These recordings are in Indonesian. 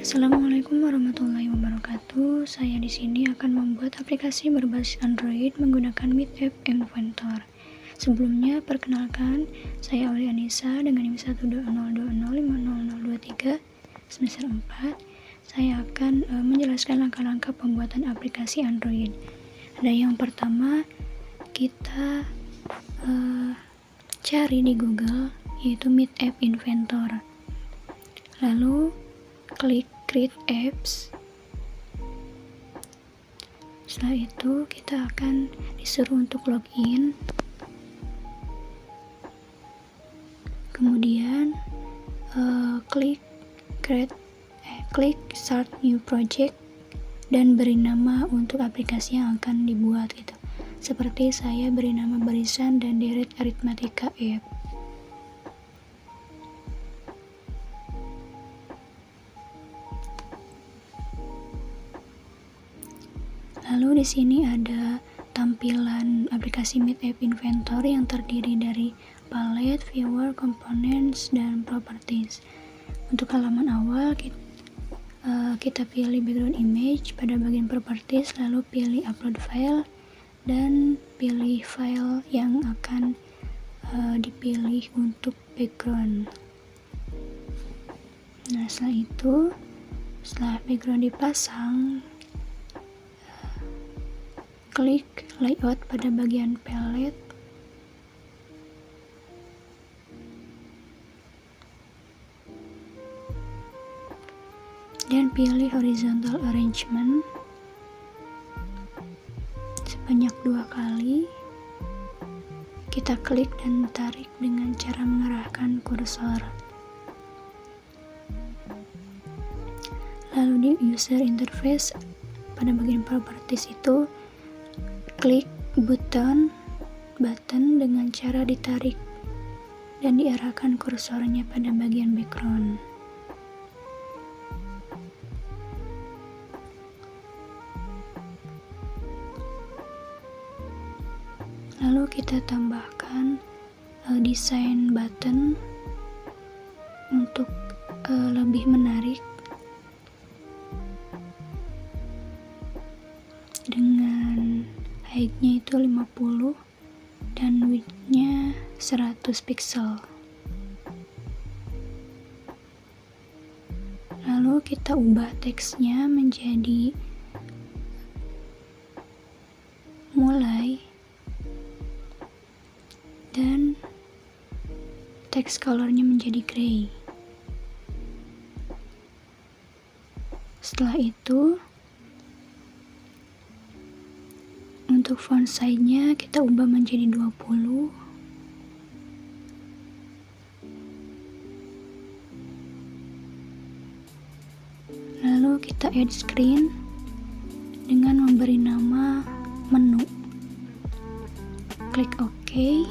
Assalamualaikum warahmatullahi wabarakatuh. Saya di sini akan membuat aplikasi berbasis Android menggunakan Meet App Inventor. Sebelumnya, perkenalkan, saya Aulia Anissa dengan NIM 120205023 semester 4. Saya akan menjelaskan langkah-langkah pembuatan aplikasi Android. Ada yang pertama, kita cari di Google, yaitu Meet App Inventor. Lalu klik Create Apps. Setelah itu kita akan disuruh untuk login. Kemudian klik Start New Project dan beri nama untuk aplikasi yang akan dibuat gitu. Seperti saya beri nama barisan dan deret aritmatika app. Lalu di sini ada tampilan aplikasi Meet App Inventor yang terdiri dari palette, viewer, components, dan properties. Untuk halaman awal kita pilih background image pada bagian properties, lalu pilih upload file dan pilih file yang akan dipilih untuk background. Nah, setelah background dipasang, klik layout pada bagian palette. Dan pilih horizontal arrangement sebanyak 2 kali. Kita klik dan tarik dengan cara mengarahkan kursor. Lalu di user interface pada bagian properties itu klik button dengan cara ditarik dan diarahkan kursornya pada bagian background. Lalu kita tambahkan desain button untuk lebih menarik dengan height-nya itu 50 dan width-nya 100 pixel. Lalu kita ubah teksnya menjadi mulai dan teks colornya menjadi gray. Setelah itu untuk font size-nya kita ubah menjadi 20. Lalu kita add screen dengan memberi nama menu. Klik OK.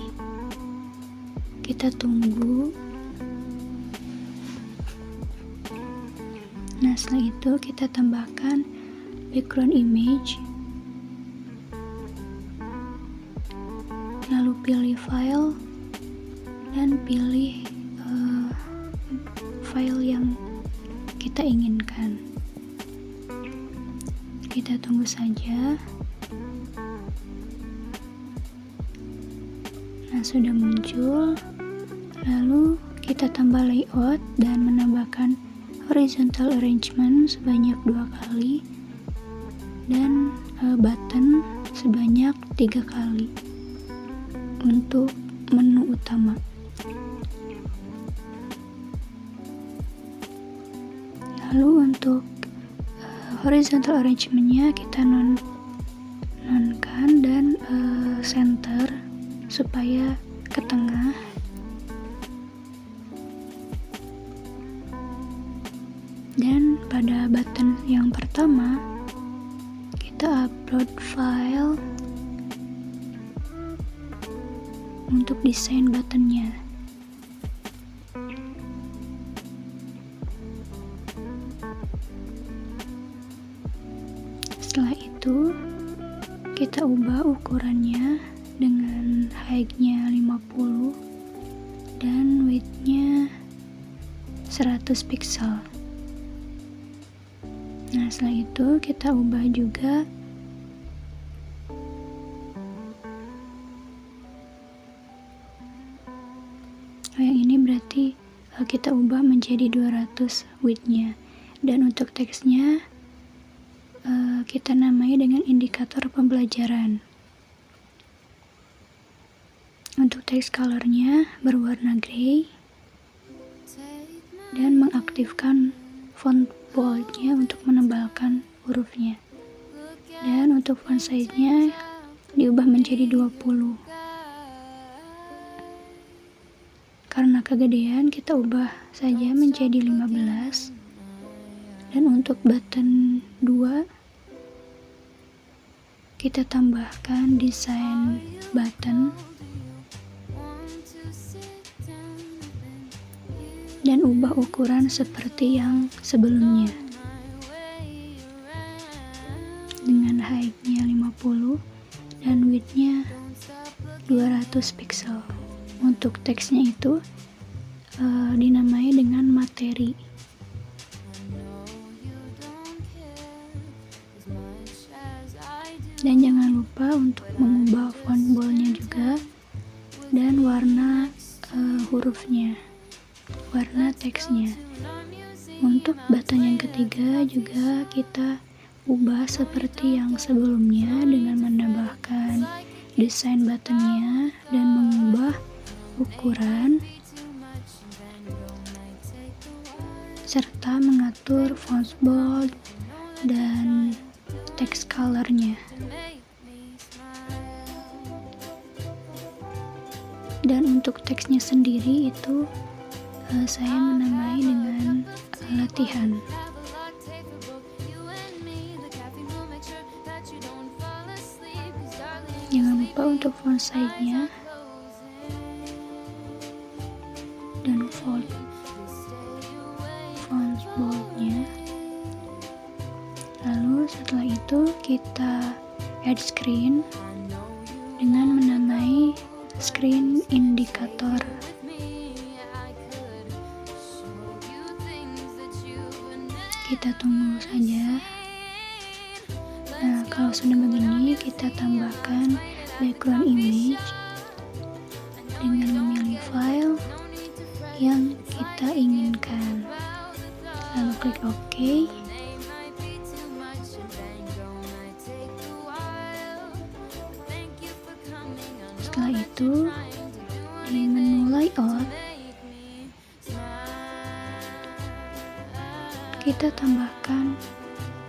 Kita tunggu. Nah, setelah itu kita tambahkan background image. Lalu pilih file dan pilih file yang kita inginkan. Kita tunggu saja. Nah, sudah muncul. Lalu kita tambah layout dan menambahkan horizontal arrangement sebanyak 2 kali dan button sebanyak 3 kali untuk menu utama. Lalu untuk horizontal arrangement-nya kita nonkan dan center supaya ke tengah. Dan pada button yang pertama kita upload file untuk desain buttonnya. Setelah itu kita ubah ukurannya dengan height-nya 50 dan width-nya 100 pixel. Nah, setelah itu kita ubah juga yang ini berarti kita ubah menjadi 200 width-nya. Dan untuk teksnya kita namai dengan indikator pembelajaran. Untuk text color-nya berwarna grey dan mengaktifkan font bold-nya untuk menebalkan hurufnya. Dan untuk font size-nya diubah menjadi 20. Karena kegedean kita ubah saja menjadi 15. Dan untuk button 2 kita tambahkan desain button dan ubah ukuran seperti yang sebelumnya dengan height-nya 50 dan width-nya 200 pixel. Untuk teksnya itu dinamai dengan materi. Dan jangan lupa untuk mengubah font bold-nya juga dan warna hurufnya, warna teksnya. Untuk button yang ketiga juga kita ubah seperti yang sebelumnya dengan menambahkan desain buttonnya dan mengubah ukuran serta mengatur font bold dan text color-nya. Dan untuk teksnya sendiri itu saya menamai dengan latihan. Jangan lupa untuk font size-nya dan font bold-nya. Lalu setelah itu kita add screen dengan menamai screen indikator. Kita tunggu saja. Nah, kalau sudah begini kita tambahkan background image dengan memilih file yang kita inginkan. Lalu klik OK. Setelah itu di menu layout kita tambahkan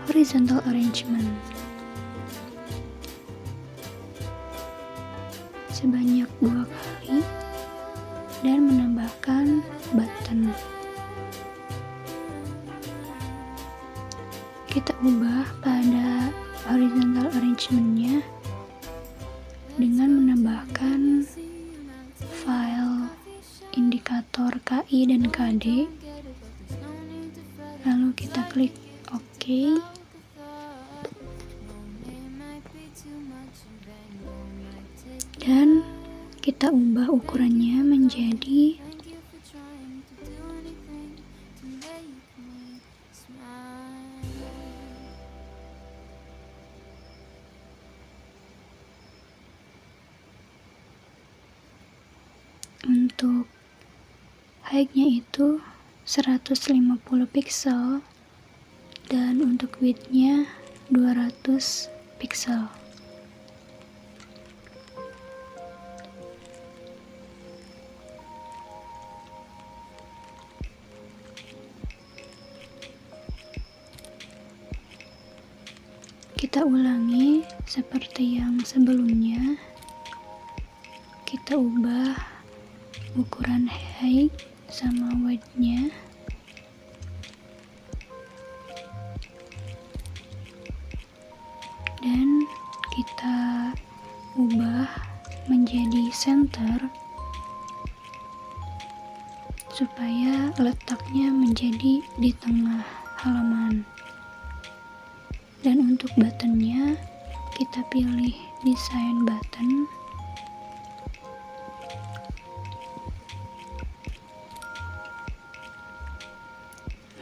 horizontal arrangement sebanyak 2 kali dan menambahkan button. Kita ubah pada horizontal arrangement-nya dengan menambahkan file indikator KI dan KD. Lalu kita klik OK. Dan kita ubah ukurannya menjadi 150 untuk height-nya itu 150 pixel dan untuk width-nya 200 pixel. Kita ulangi seperti yang sebelumnya. Kita ubah ukuran height sama width-nya. Dan kita ubah menjadi center supaya letaknya menjadi di tengah halaman. Dan untuk buttonnya kita pilih desain button.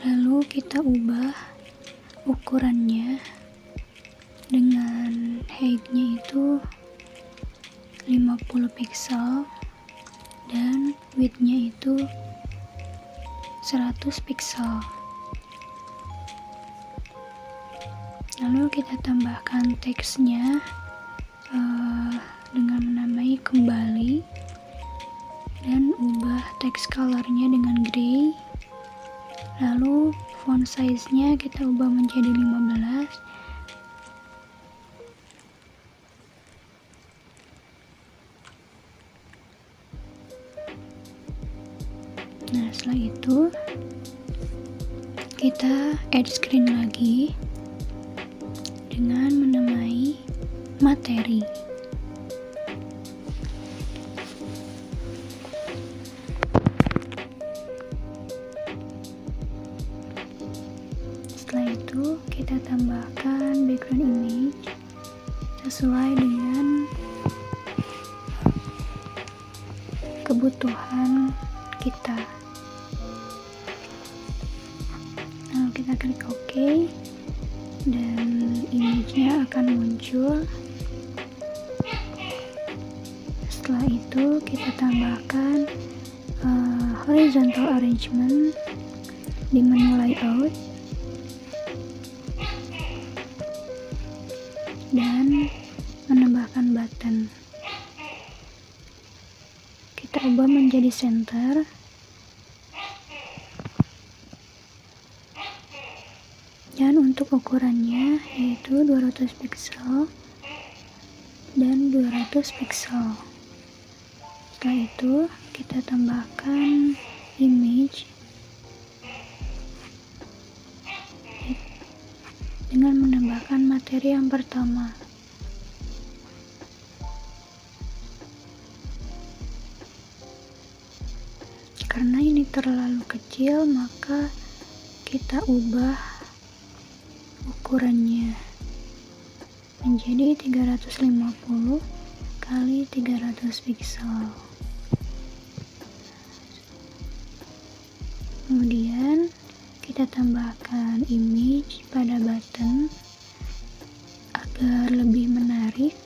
Lalu kita ubah ukurannya dengan height-nya itu 50 pixel dan width-nya itu 100 pixel. Lalu kita tambahkan teksnya dengan menamai kembali dan ubah text colornya dengan gray. Lalu font size-nya kita ubah menjadi 15. Nah, setelah itu kita add screen lagi dengan menamai materi. Setelah itu kita tambahkan background image sesuai dengan kebutuhan kita. Lalu kita klik OK dan image-nya akan muncul. Setelah itu kita tambahkan horizontal arrangement di menu layout dan menambahkan button. Kita ubah menjadi center. Dan untuk ukurannya yaitu 200 pixel dan 200 pixel. Setelah itu kita tambahkan image dengan menambahkan materi yang pertama. Karena ini terlalu kecil, maka kita ubah ukurannya menjadi 350 kali 300 pixel. Kemudian kita tambahkan image pada button agar lebih menarik.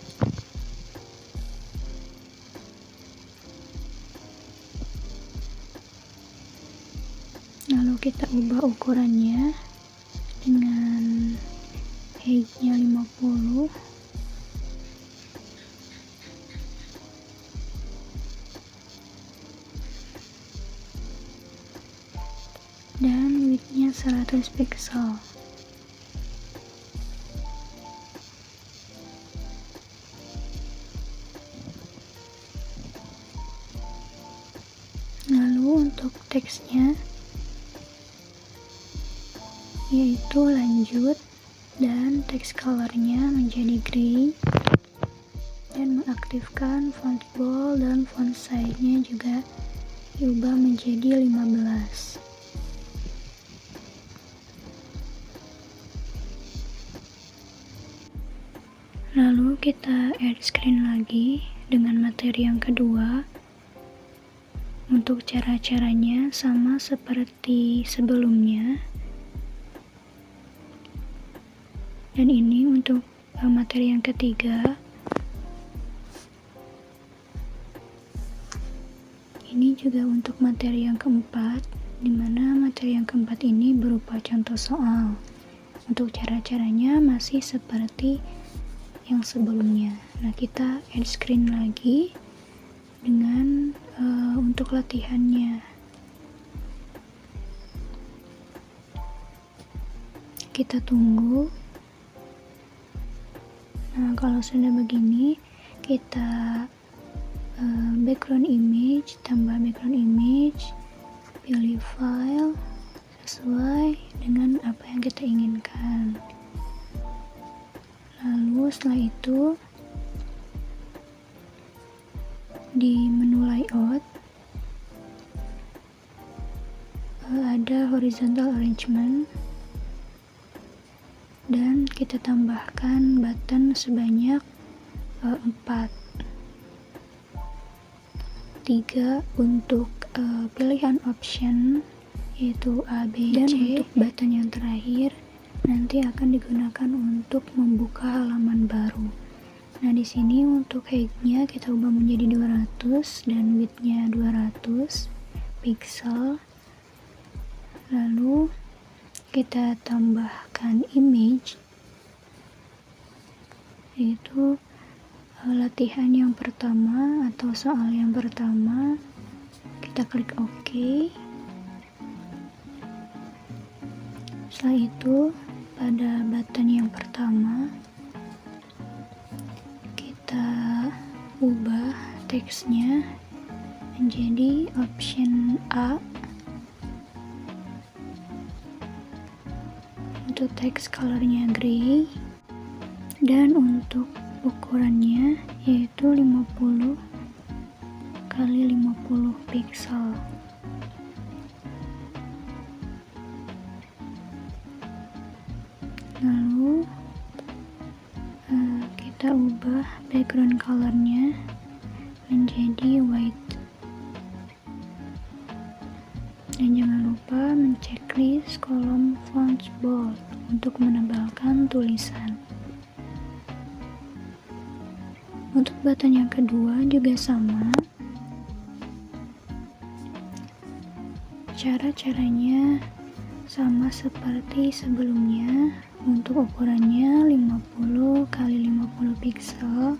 Lalu kita ubah ukurannya dengan height-nya 50 dan width-nya 100 pixel. Lalu untuk teksnya yaitu lanjut dan text colornya menjadi gray dan mengaktifkan font bold dan font size-nya juga diubah menjadi 15. Lalu kita add screen lagi dengan materi yang kedua. Untuk cara-caranya sama seperti sebelumnya. Dan ini untuk materi yang ketiga. Ini juga untuk materi yang keempat, di mana materi yang keempat ini berupa contoh soal. Untuk cara-caranya masih seperti yang sebelumnya. Nah, kita add screen lagi dengan untuk latihannya. Kita tunggu. Nah, kalau sudah begini, kita background image, tambah background image, pilih file sesuai dengan apa yang kita inginkan. Lalu setelah itu di menu layout ada horizontal arrangement dan kita tambahkan button sebanyak 4, 3 untuk pilihan option yaitu A, B, C, dan untuk button yang terakhir nanti nanti akan digunakan untuk membuka halaman baru. Nah, di sini untuk height-nya kita ubah menjadi 200 dan width-nya 200 pixel. Lalu kita tambahkan image, yaitu latihan yang pertama atau soal yang pertama. Kita klik OK. Setelah itu pada button yang pertama kita ubah teksnya menjadi option A. Untuk teks colornya gray, dan untuk ukurannya yaitu 50 kali 50 pixel. Lalu kita ubah background colornya menjadi white, dan jangan lupa menceklis kolom font bold untuk menebalkan tulisan. Untuk button yang kedua juga sama. Cara-caranya sama seperti sebelumnya. Untuk ukurannya 50 kali 50 pixel,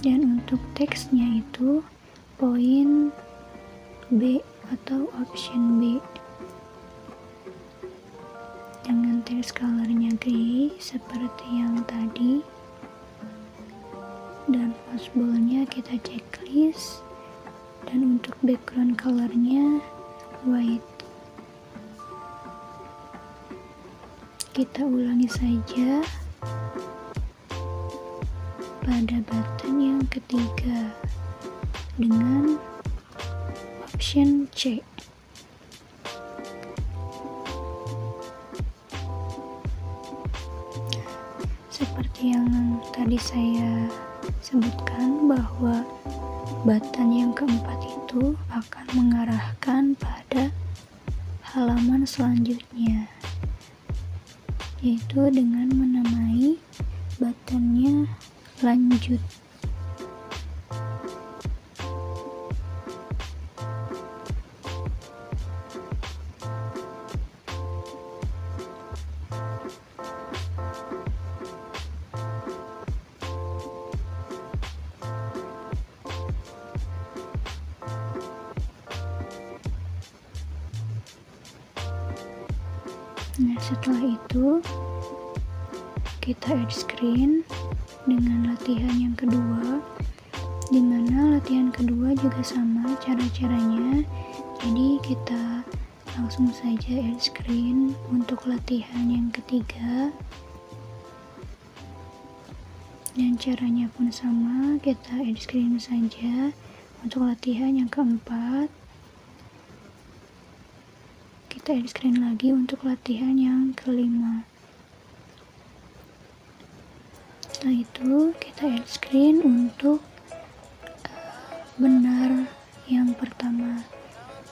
dan untuk teksnya itu poin B atau option B dengan teks colornya gray seperti yang tadi, dan possible-nya kita checklist, dan untuk background colornya white. Kita ulangi saja pada button yang ketiga dengan option C. Seperti yang tadi saya sebutkan bahwa button yang keempat itu akan mengarahkan pada halaman selanjutnya, yaitu dengan menamai buttonnya lanjut. Nah, setelah itu kita add screen dengan latihan yang kedua, dimana latihan kedua juga sama cara-caranya. Jadi kita langsung saja add screen untuk latihan yang ketiga, dan caranya pun sama, kita add screen saja. Untuk latihan yang keempat kita add screen lagi untuk latihan yang kelima. Setelah itu kita add screen untuk benar yang pertama.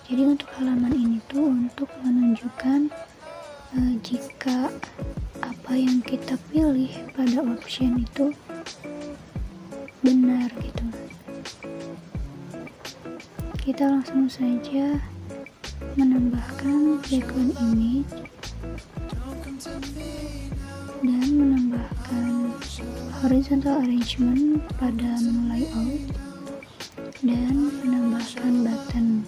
Jadi untuk halaman ini tuh untuk menunjukkan jika apa yang kita pilih pada option itu benar gitu. Kita langsung saja menambahkan background image dan menambahkan horizontal arrangement pada menu layout dan menambahkan button.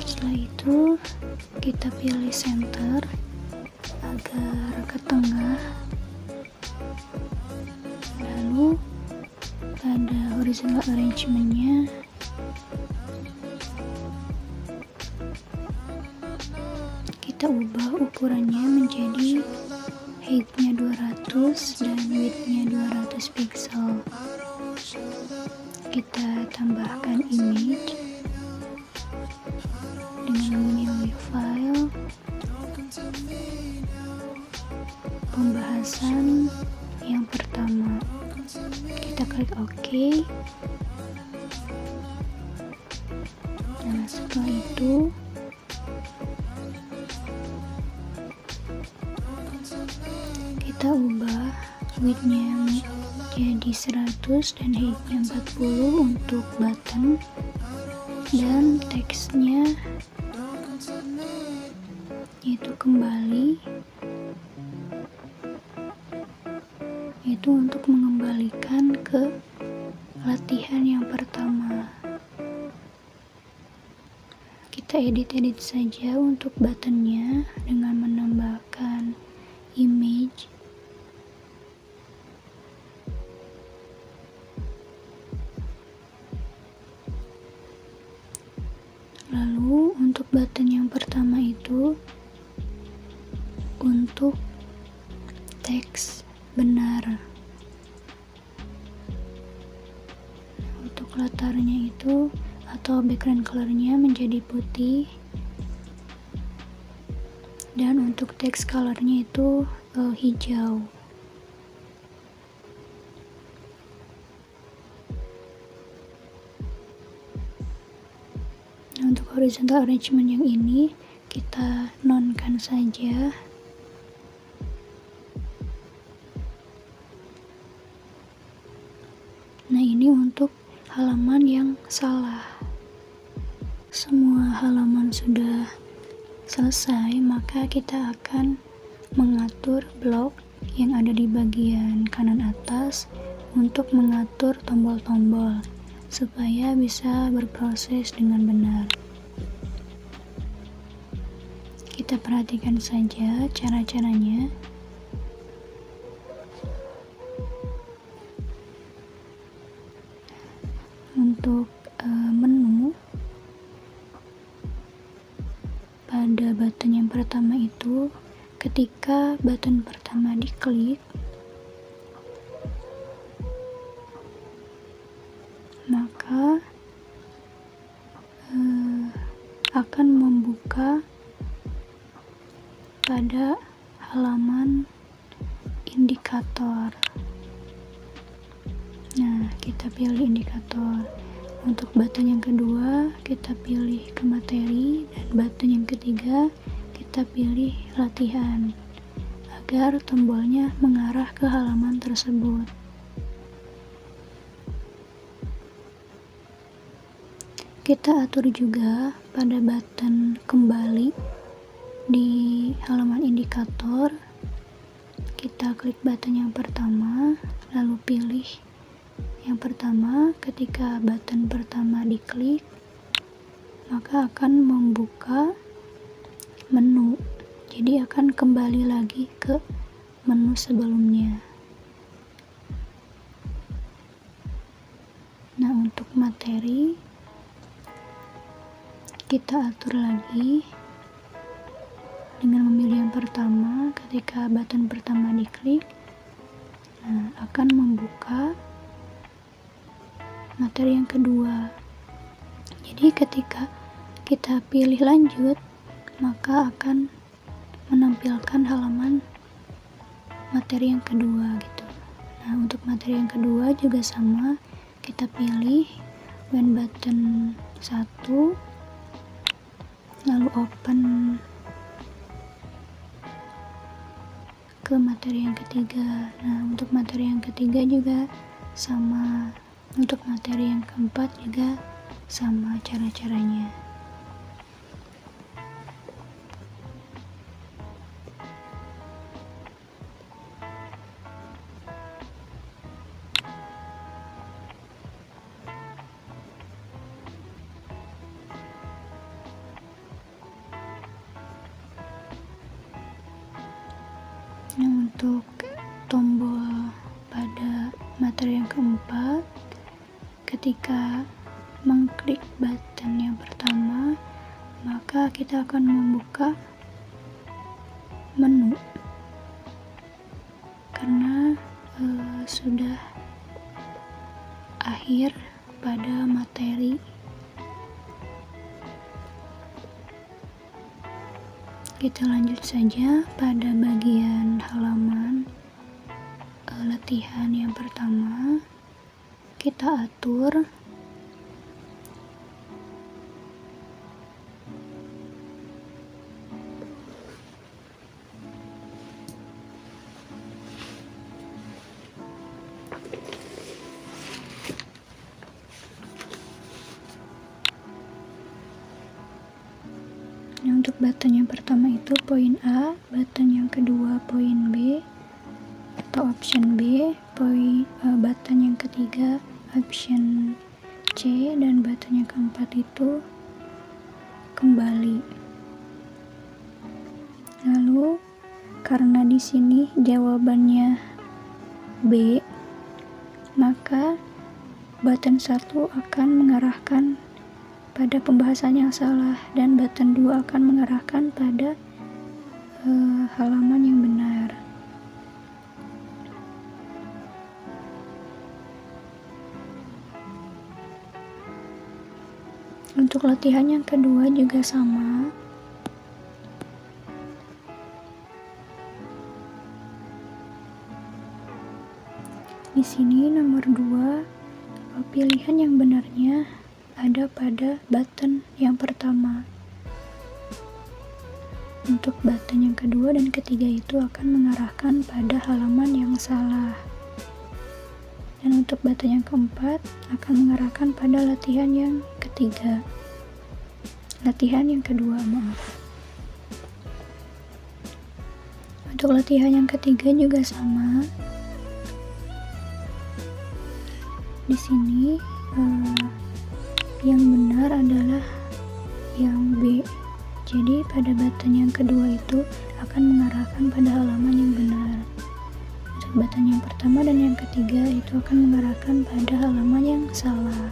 Setelah itu kita pilih center agar ke tengah, lalu pada horizontal arrangementnya kita ubah ukurannya menjadi height-nya 200 dan width-nya 200 pixel. Kita tambahkan image dengan memilih file, pembahasan yang pertama. Kita klik OK. Nah, setelah itu kita ubah width-nya jadi 100 dan height-nya 40 untuk button, dan teksnya yaitu kembali, yaitu untuk mengembalikan ke latihan yang pertama. Kita edit-edit saja untuk buttonnya dengan menambahkan image. Lalu untuk button yang pertama itu untuk teks benar. Untuk latarnya itu atau background colornya menjadi putih, dan untuk text colornya itu hijau. Nah, untuk horizontal arrangement yang ini kita nonkan saja. Nah, ini untuk halaman yang salah. Semua halaman sudah selesai, maka kita akan mengatur blok yang ada di bagian kanan atas untuk mengatur tombol-tombol supaya bisa berproses dengan benar. Kita perhatikan saja cara-caranya. Untuk menu pada button yang pertama itu, ketika button pertama diklik, maka akan membuka pada halaman indikator. Nah, kita pilih indikator. Untuk button yang kedua, kita pilih ke materi, dan button yang ketiga, kita pilih latihan, agar tombolnya mengarah ke halaman tersebut. Kita atur juga pada button kembali di halaman indikator. Kita klik button yang pertama, lalu pilih yang pertama. Ketika button pertama diklik, maka akan membuka menu, jadi akan kembali lagi ke menu sebelumnya. Nah, untuk materi kita atur lagi dengan memilih yang pertama. Ketika button pertama diklik, nah, akan membuka materi yang kedua. Jadi ketika kita pilih lanjut, maka akan menampilkan halaman materi yang kedua gitu. Nah, untuk materi yang kedua juga sama, kita pilih when button 1, lalu open ke materi yang ketiga. Nah, untuk materi yang ketiga juga sama. Untuk materi yang keempat juga sama cara-caranya. Nah, untuk tombol pada materi yang keempat, ketika mengklik button yang pertama, maka kita akan membuka menu karena sudah akhir pada materi. Kita lanjut saja pada bagian halaman. latihan yang pertama, kita atur untuk button yang pertama itu poin A, button yang kedua poin B atau option B, button yang ketiga option C, dan button yang keempat itu kembali. Lalu karena di sini jawabannya B, maka button 1 akan mengarahkan pada pembahasan yang salah dan button 2 akan mengarahkan pada halaman yang benar. Untuk latihan yang kedua juga sama. Di sini nomor 2, pilihan yang benarnya ada pada button yang pertama. Untuk button yang kedua dan ketiga itu akan mengarahkan pada halaman yang salah. Dan untuk button yang keempat akan mengarahkan pada latihan yang ketiga. Latihan yang kedua, maaf. Untuk latihan yang ketiga juga sama. Di sini yang benar adalah yang B. Jadi pada button yang kedua itu akan mengarahkan pada halaman yang benar. Untuk button yang pertama dan yang ketiga itu akan mengarahkan pada halaman yang salah.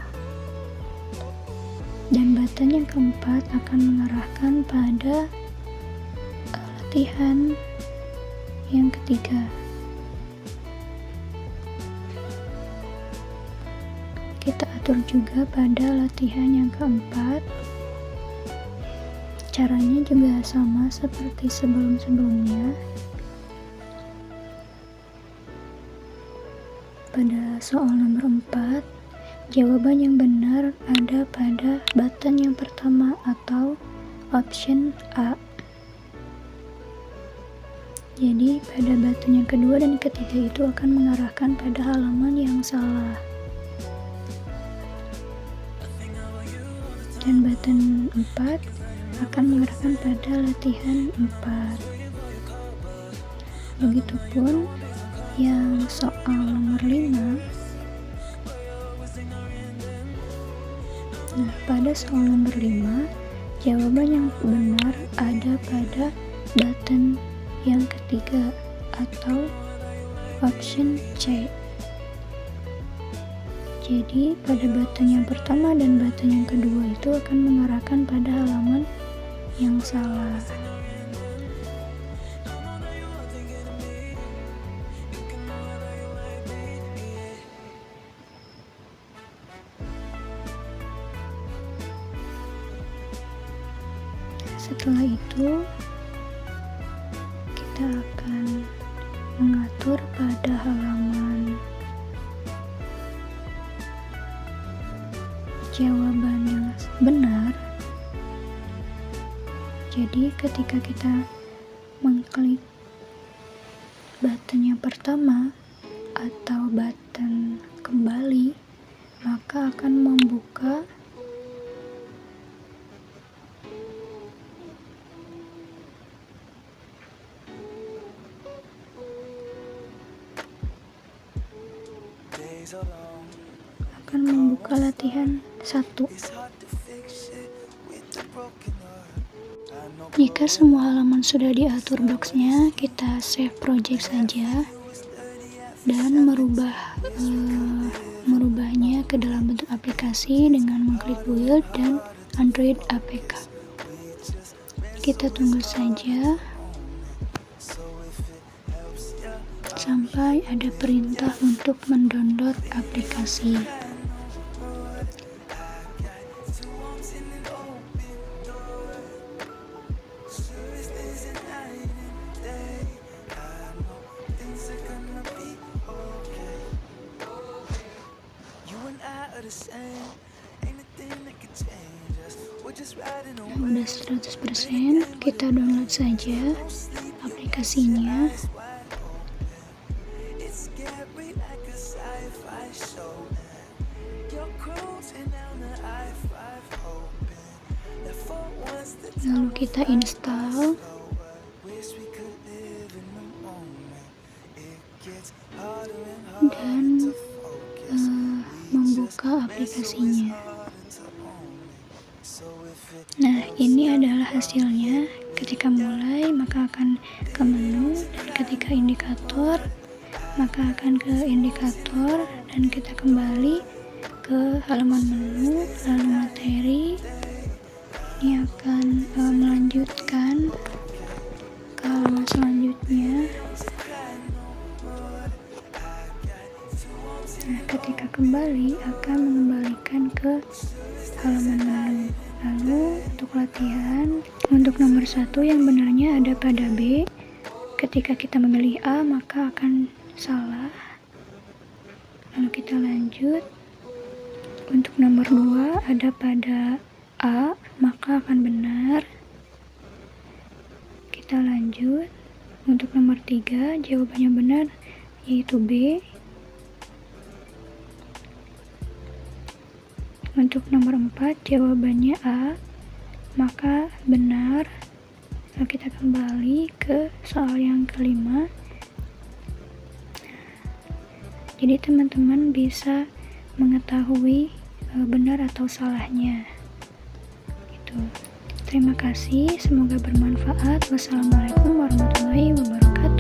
Dan button yang keempat akan mengarahkan pada latihan yang ketiga. Kita atur juga pada latihan yang keempat. Caranya juga sama seperti sebelum-sebelumnya. Pada soal nomor 4, jawaban yang benar ada pada button yang pertama atau option A. Jadi pada button yang kedua dan ketiga itu akan mengarahkan pada halaman yang salah. Dan button 4 akan mengarahkan pada latihan 4. Begitupun yang soal nomor 5. Nah, pada soal nomor 5, jawaban yang benar ada pada button yang ketiga atau option C. Jadi pada button yang pertama dan button yang kedua itu akan mengarahkan pada halaman yang salah. Setelah itu kita akan mengatur pada halaman jawaban yang benar. Jadi ketika kita mengklik button yang pertama atau button kembali, maka akan membuka latihan 1. Jika semua halaman sudah diatur boxnya, kita save project saja dan merubahnya ke dalam bentuk aplikasi dengan mengklik build dan Android APK. Kita tunggu saja sampai ada perintah untuk mendownload aplikasi. udah 100%, kita download saja aplikasinya. Lalu kita install dan membuka aplikasinya. Nah, ini adalah hasilnya. Ketika mulai, maka akan ke menu, dan ketika indikator, maka akan ke indikator, dan kita kembali ke halaman menu, lalu materi. Ini akan melanjutkan ke halaman selanjutnya. Nah, ketika kembali akan mengembalikan ke halaman menu. Lalu untuk latihan, untuk nomor 1 yang benarnya ada pada B. Ketika kita memilih A, maka akan salah. Lalu kita lanjut. Untuk nomor 2 ada pada A, maka akan benar. Kita lanjut. Untuk nomor 3, jawabannya benar, yaitu B. Untuk nomor 4, jawabannya A, maka benar. Lalu kita kembali ke soal yang kelima. Jadi teman-teman bisa mengetahui benar atau salahnya. Gitu. Terima kasih, semoga bermanfaat. Wassalamualaikum warahmatullahi wabarakatuh.